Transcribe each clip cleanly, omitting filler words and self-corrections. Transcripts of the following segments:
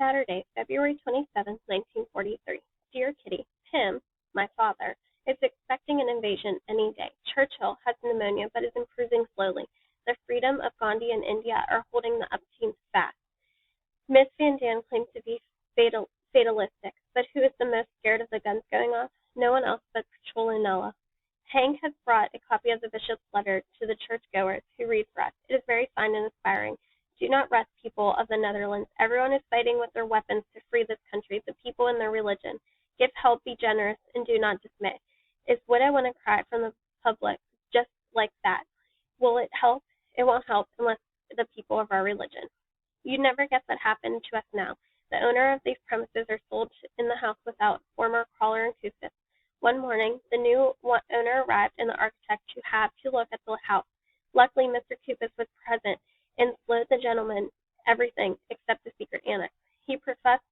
Saturday, February 27, 1943. Dear Kitty, Pim, my father, is expecting an invasion any day. Churchill has pneumonia but is improving slowly. The freedom of Gandhi and India are holding the upteens fast. Miss Van Daan claims to be fatalistic, but who is the most scared of the guns going off? No one else but Petronella. Hank has brought a copy of the bishop's letter to the churchgoers, who reads for us. It is very fine and inspiring. Do not rest, people of the Netherlands. Everyone is fighting with their weapons to free this country, the people and their religion. Give help, be generous, and do not dismay. Is what I want to cry from the public, just like that. Will it help? It won't help unless the people of our religion. You'd never guess what happened to us now. The owner of these premises are sold in the house without former crawler and Custis. One morning, the new owner arrived and the architect who had to look at the house. Luckily, Mr. Cupis was present and showed the gentleman everything except the secret annex. He professed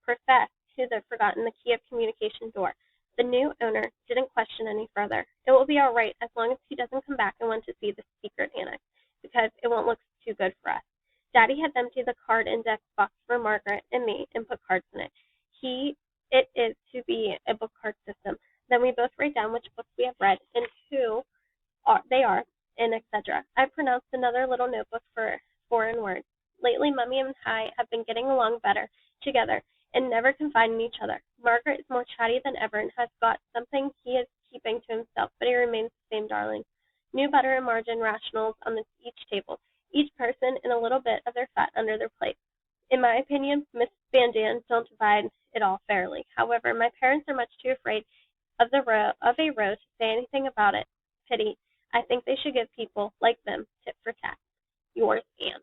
to have forgotten the key of communication door. The new owner didn't question any further. It will be all right as long as he doesn't come back and want to see the secret annex, because it won't look too good for us. Daddy had emptied the card index box for Margaret and me and put cards in it. It is to be a book card system. Then we both write down which books we have read and who they are, and etc. I pronounced another little notebook for foreign words. Lately, Mummy and I have been getting along better together and never confide in each other. Margaret is more chatty than ever and has got something he is keeping to himself, but he remains the same darling. New butter and margarine rationals on each table, each person in a little bit of their fat under their plate. In my opinion, Miss Van Daan don't divide it all fairly. However, my parents are much too afraid of a row to say anything about it. Pity. I think they should give people like them tit for tat. Yours, Anne.